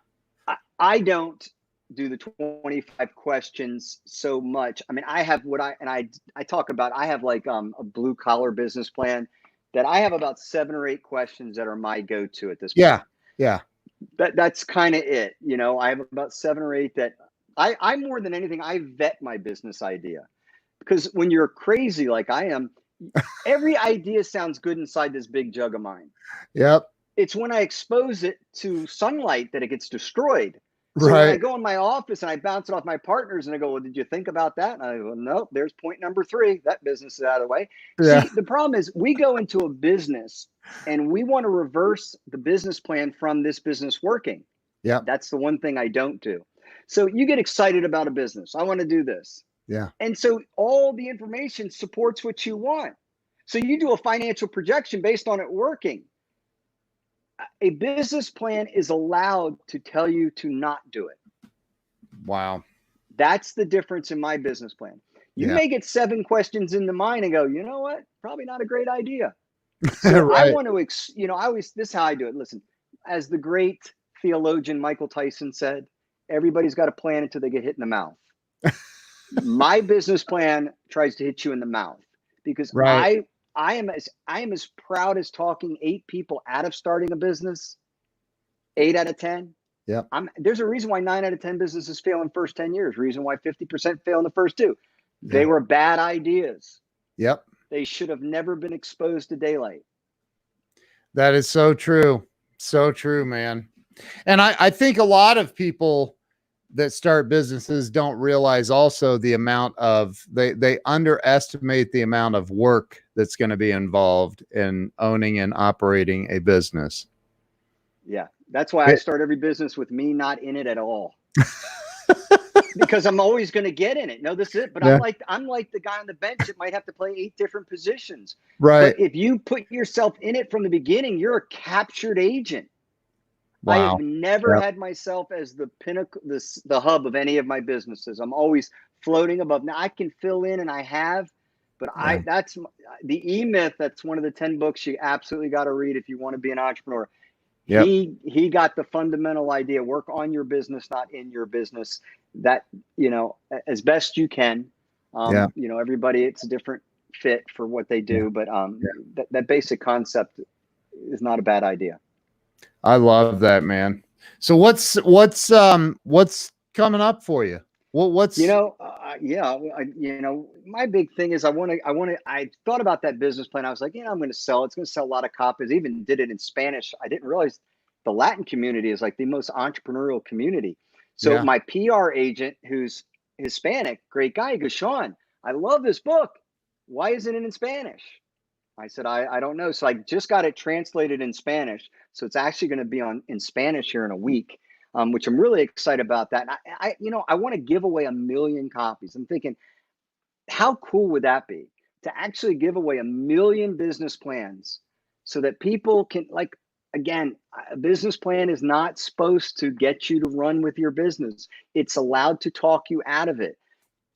I don't do the 25 questions so much. I mean, I have I talk about. I have like a blue collar business plan that I have about 7 or 8 questions that are my go to at this Yeah. point. Yeah. That's kind of it. I have about 7 or 8 that I more than anything, I vet my business idea, because when you're crazy like I am, every idea sounds good inside this big jug of mine. Yep. It's when I expose it to sunlight that it gets destroyed. So when I Right. go in my office and I bounce it off my partners and I go, "Well, did you think about that?" And I go, "Nope, there's point number 3. That business is out of the way." Yeah. See, the problem is we go into a business and we want to reverse the business plan from this business working. Yep. That's the one thing I don't do. So you get excited about a business. I want to do this. Yeah. And so all the information supports what you want. So you do a financial projection based on it working. A business plan is allowed to tell you to not do it. Wow. That's the difference in my business plan. You Yeah. may get 7 questions into mine and go, "You know what? Probably not a great idea." So I Right. want to, this is how I do it. Listen, as the great theologian Michael Tyson said, everybody's got a plan until they get hit in the mouth. My business plan tries to hit you in the mouth because Right. I am as proud as talking 8 people out of starting a business, 8 out of 10. Yep. There's a reason why 9 out of 10 businesses fail in the first 10 years. Reason why 50% fail in the first 2. They Yeah. were bad ideas. Yep. They should have never been exposed to daylight. That is so true. So true, man. And I think a lot of people that start businesses don't realize also the amount of they underestimate the amount of work that's going to be involved in owning and operating a business. Yeah. That's why I start every business with me not in it at all. Because I'm always going to get in it. No, this is it. But Yeah. I'm like the guy on the bench that might have to play 8 different positions. Right. But if you put yourself in it from the beginning, you're a captured agent. I have Wow. never Yep. had myself as the pinnacle, the hub of any of my businesses. I'm always floating above. Now I can fill in, and I have, but Yeah. that's the E Myth. That's one of the 10 books you absolutely got to read if you want to be an entrepreneur. Yep. He got the fundamental idea: work on your business, not in your business. That, as best you can. Yeah. Everybody, it's a different fit for what they do, but that basic concept is not a bad idea. I love that, man. So what's coming up for you? What's my big thing is I thought about that business plan. I was like, I'm going to sell. It's going to sell a lot of copies. I even did it in Spanish. I didn't realize the Latin community is like the most entrepreneurial community. So Yeah. my PR agent, who's Hispanic, great guy, he goes, Sean, I love this book. Why isn't it in Spanish? I said, I don't know. So I just got it translated in Spanish. So it's actually going to be in Spanish here in a week, which I'm really excited about that. And I want to give away 1 million copies. I'm thinking, how cool would that be to actually give away 1 million business plans so that people can, like, again, a business plan is not supposed to get you to run with your business. It's allowed to talk you out of it.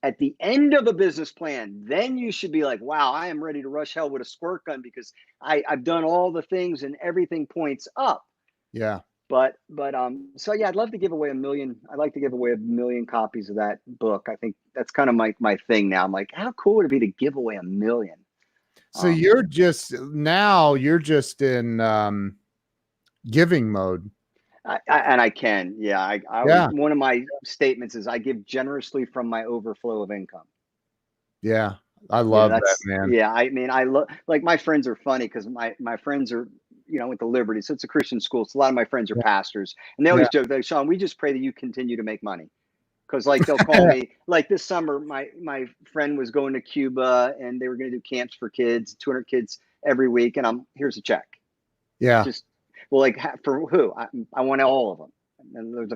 At the end of a business plan, then you should be like, wow, I am ready to rush hell with a squirt gun because I've done all the things and everything points up. Yeah. But so yeah, I'd love to give away 1 million. I'd like to give away 1 million copies of that book. I think that's kind of my thing now. I'm like, how cool would it be to give away 1 million? So you're just in giving mode. And I can, yeah. Yeah. One of my statements is I give generously from my overflow of income. Yeah. I love that, man. Yeah. I mean, I love, like, my friends are funny because my friends are, went to Liberty, so it's a Christian school. So a lot of my friends are Yeah. pastors, and they Yeah. always joke, like, Sean, we just pray that you continue to make money. Because, like, they'll call me, like, this summer, my friend was going to Cuba, and they were going to do camps for kids, 200 kids every week, and here's a check. Yeah. Just, well, like, for who? I want all of them, and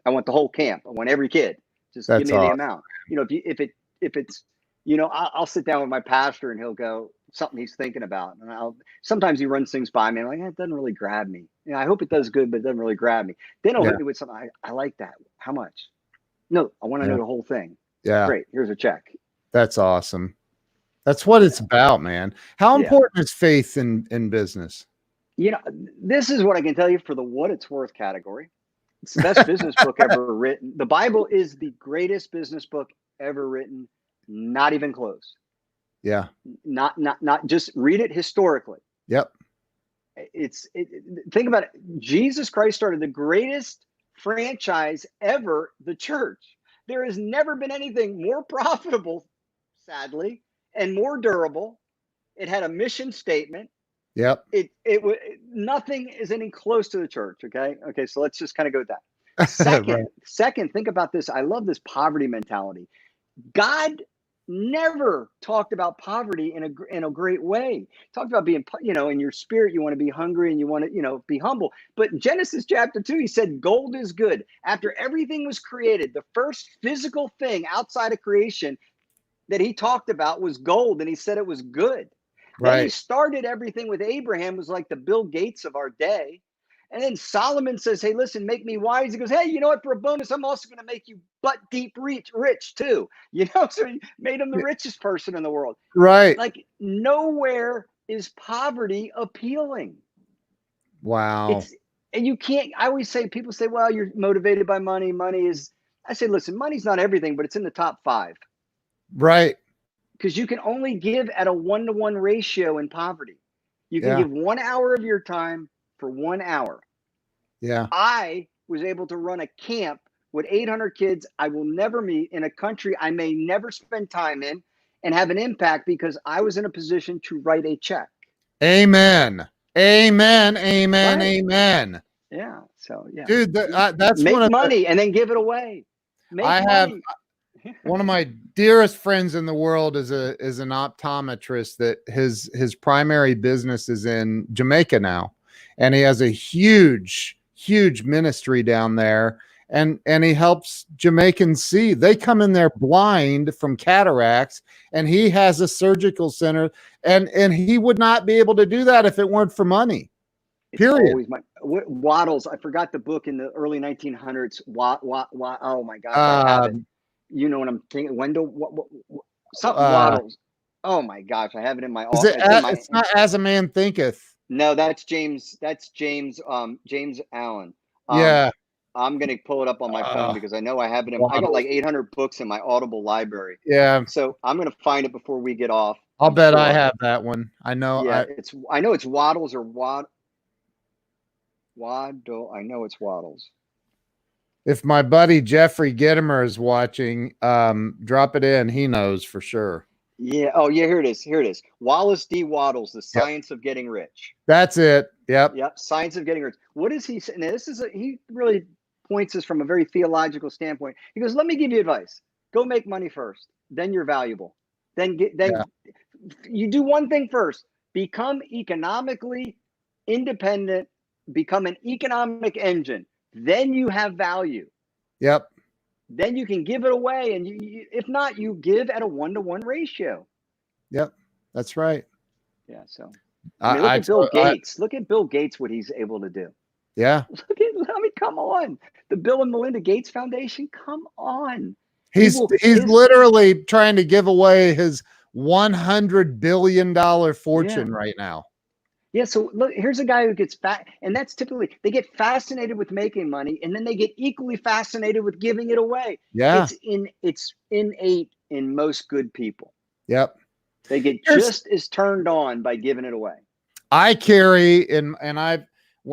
I want the whole camp. I want every kid. Just give That's me the awesome. amount. If it's, I'll sit down with my pastor, and he'll go something he's thinking about, and sometimes he runs things by me. I'm like, it doesn't really grab me. I hope it does good, but it doesn't really grab me. Then he'll hit me with something. I like that. How much? No, I want to know the whole thing. Yeah. Great. Here's a check. That's awesome. That's what it's about, man. How important is faith in business? This is what I can tell you for the what it's worth category. It's the best business book ever written. The Bible is the greatest business book ever written. Not even close. Yeah. Not just read it historically. Yep. Think about it. Jesus Christ started the greatest franchise ever, the church. There has never been anything more profitable, sadly, and more durable. It had a mission statement. Yep. Nothing is any close to the church. Okay. So let's just kind of go with that. Second, think about this. I love this poverty mentality. God never talked about poverty in a great way. Talked about being, in your spirit, you want to be hungry and you want to, be humble. But in Genesis chapter 2, he said, gold is good. After everything was created, the first physical thing outside of creation that he talked about was gold, and he said it was good. Then he started everything with Abraham, was like the Bill Gates of our day. And then Solomon says, hey, listen, make me wise. He goes, hey, you know what? For a bonus, I'm also going to make you butt deep rich too. So he made him the richest person in the world. Right. Like, nowhere is poverty appealing. Wow. And you can't, I always say, people say, well, you're motivated by money. I say, listen, money's not everything, but it's in the top 5. Right. Because you can only give at a 1-to-1 ratio in poverty. You can give 1 hour of your time for 1 hour. Yeah. I was able to run a camp with 800 kids I will never meet in a country I may never spend time in, and have an impact because I was in a position to write a check. Amen. Amen. Amen. Right. Amen. Yeah. So yeah, dude. That's one make of the. money and then give it away. Make I have money. one of my dearest friends in the world is an optometrist that his primary business is in Jamaica now, and he has a huge ministry down there, and he helps Jamaicans see. They come in there blind from cataracts, and he has a surgical center, and he would not be able to do that if it weren't for money. It's Period. always Waddles. I forgot the book in the early 1900s. Oh my gosh, I have it. Um, You know what I'm thinking? Wendell, something uh, Waddles. Oh my gosh, I have it in my. is it? It's in my. It's not as a man thinketh. No, that's James. That's James. James Allen. Um, Yeah. I'm gonna pull it up on my phone Uh, because I know I have it in. I got Waddles. like 800 books in my Audible library, Yeah, so I'm gonna find it before we get off. I'll I'm bet I sure. have that one. I know. Yeah, it's. I know it's Waddles or Waddle. I know it's Waddles. If my buddy Jeffrey Gittimer is watching, drop it in. He knows for sure. Yeah. Oh, yeah. Here it is. Here it is. Wallace D. Waddles, The Yep, Science of Getting Rich. that's it. Yep, Yep. Science of Getting Rich. What is he saying? Now, he really points us from a very theological standpoint. He goes, let me give you advice. Go make money first. Then you're valuable. yeah, Then you do one thing first. Become economically independent. Become an economic engine. Then you have value. yep, Then you can give it away, and if not, you give at a 1-to-1 ratio. yep. That's right. Yeah. So, I mean, look I, at Bill I Gates. Look at Bill Gates, what he's able to do. yeah. I mean, come on. The Bill and Melinda Gates Foundation. Come on. He's literally trying to give away his $100 billion fortune right now. Yeah. So look, here's a guy who gets fat, and that's typically they get fascinated with making money, and then they get equally fascinated with giving it away. Yeah. It's innate in most good people. Yep. They get just as turned on by giving it away. I carry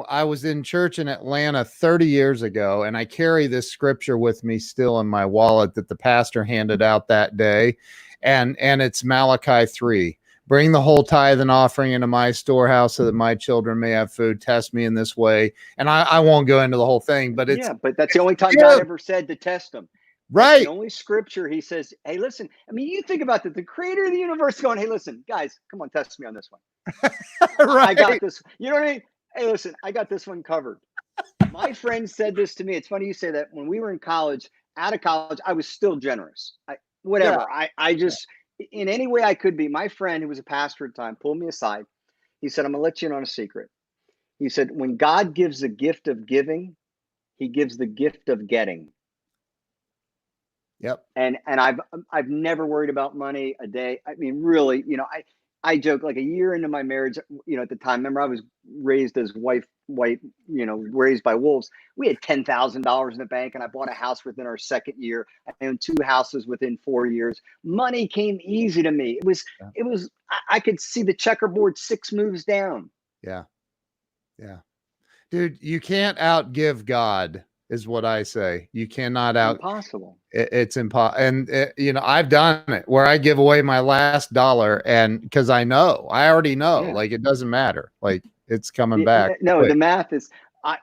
I was in church in Atlanta 30 years ago, and I carry this scripture with me still in my wallet that the pastor handed out that day. And it's Malachi 3. Bring the whole tithe and offering into my storehouse so that my children may have food. Test me in this way. And I won't go into the whole thing, but but that's the only time God ever said to test them. Right. That's the only scripture he says, hey, listen, I mean, you think about that. The creator of the universe going, hey, listen, guys, come on, test me on this one. Right. I got this. You know what I mean? Hey, listen, I got this one covered. My friend said this to me. It's funny you say that. When we were in college, out of college, I was still generous. I just, in any way I could be. My friend, who was a pastor at the time, pulled me aside. He said, I'm going to let you in on a secret. He said, when God gives the gift of giving, he gives the gift of getting. Yep. And I've never worried about money a day. I mean, really, I joke, like a year into my marriage, at the time, remember I was raised as white, raised by wolves. We had $10,000 in the bank, and I bought a house within our second year. I owned 2 houses within 4 years. Money came easy to me. It was, I could see the checkerboard 6 moves down. Yeah. Yeah. Dude, you can't outgive God, is what I say. You cannot impossible. It's impossible. And I've done it where I give away my last dollar, and because I already know, like, it doesn't matter. Like, it's coming back. No, quick. The math is,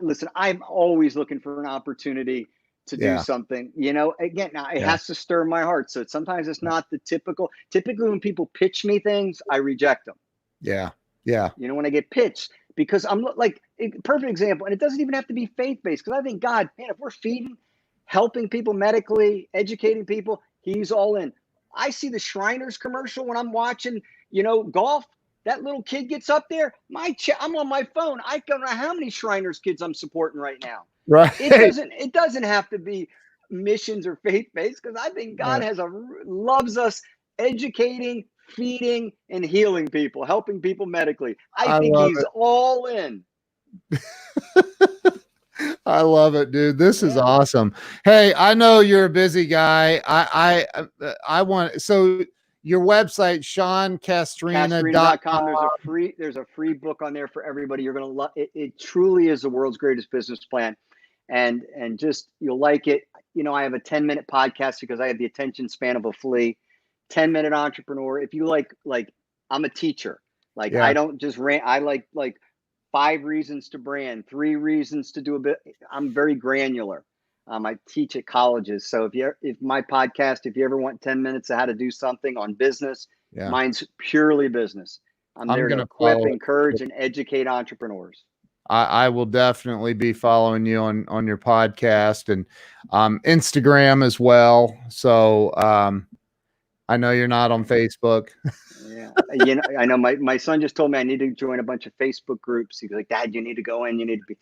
listen, I'm always looking for an opportunity to do something, again, now it has to stir my heart. So sometimes it's not the typically when people pitch me things, I reject them. Yeah. Yeah. When I get pitched, because I'm like, perfect example. And it doesn't even have to be faith-based, because I think God, man, if we're feeding, helping people medically, educating people, he's all in. I see the Shriners commercial when I'm watching, golf. That little kid gets up there. I'm on my phone. I don't know how many Shriners kids I'm supporting right now. Right. It doesn't have to be missions or faith-based, because I think God loves us educating, feeding, and healing people, helping people medically. I think he's all in. I love it, dude. This is awesome. Hey, I know you're a busy guy. I want, so your website, Sean Castrina.com. There's a free book on there for everybody. You're going to love it. It truly is the world's greatest business plan. And just, you'll like it. I have a 10-minute podcast because I have the attention span of a flea. 10-minute entrepreneur. If you like, I'm a teacher. Like, I don't just rant. I like 5 reasons to brand, 3 reasons to do a bit. I'm very granular. I teach at colleges. So if my podcast, if you ever want 10 minutes of how to do something on business, Yeah. mine's purely business. I'm there to gonna equip, follow it. encourage, and educate entrepreneurs. I will definitely be following you on your podcast and Instagram as well. So I know you're not on Facebook. Yeah. I know my son just told me I need to join a bunch of Facebook groups. He's like, Dad, you need to go in. You need to be.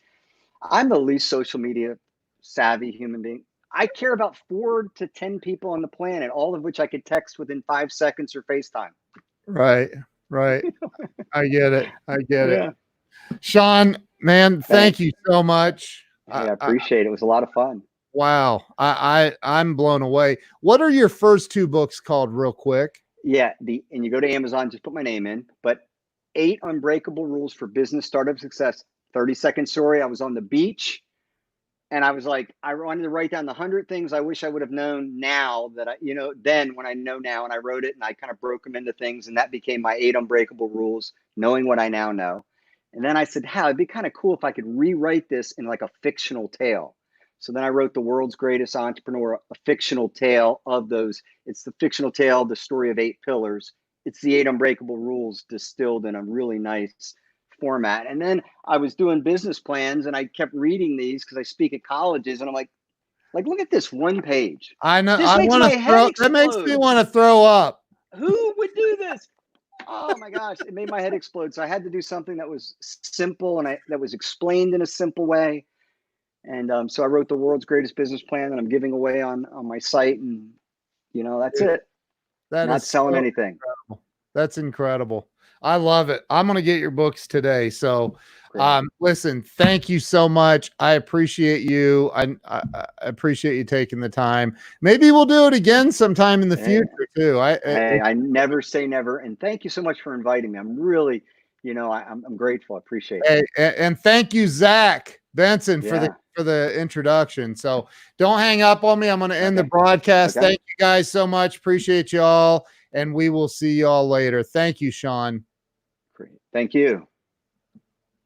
I'm the least social media savvy human being. I care about 4 to 10 people on the planet, all of which I could text within 5 seconds or FaceTime. Right. I get it. Yeah. Sean, man, thank you so much. Hey, I appreciate it. It was a lot of fun. Wow. I'm blown away. What are your first 2 books called, real quick? Yeah. And you go to Amazon, just put my name in, but 8 Unbreakable Rules for Business Startup Success. 30-second story. I was on the beach and I was like, I wanted to write down the 100 things I wish I would have known now that then when I know now, and I wrote it and I kind of broke them into things, and that became my 8 Unbreakable Rules, knowing what I now know. And then I said, it'd be kind of cool if I could rewrite this in like a fictional tale. So then I wrote The World's Greatest Entrepreneur, a fictional tale of those. It's the fictional tale, the story of 8 pillars. It's the 8 Unbreakable Rules distilled in a really nice format. And then I was doing business plans and I kept reading these because I speak at colleges, and I'm like, look at this one page. I know. This I makes want my to head throw. explode. That makes me want to throw up. Who would do this? Oh my gosh, it made my head explode. So I had to do something that was simple and that was explained in a simple way. And so I wrote The World's Greatest Business Plan that I'm giving away on my site, and that's it. Not selling anything. Incredible. That's incredible. I love it. I'm going to get your books today. So, listen, thank you so much. I appreciate you. I appreciate you taking the time. Maybe we'll do it again sometime in the future too. I never say never. And thank you so much for inviting me. I'm really, I'm grateful. I appreciate it. And thank you, Zach Benson, for the introduction. So don't hang up on me. I'm going to end the broadcast. Thank you guys so much. Appreciate you all. And we will see you all later. Thank you, Sean. Great. Thank you.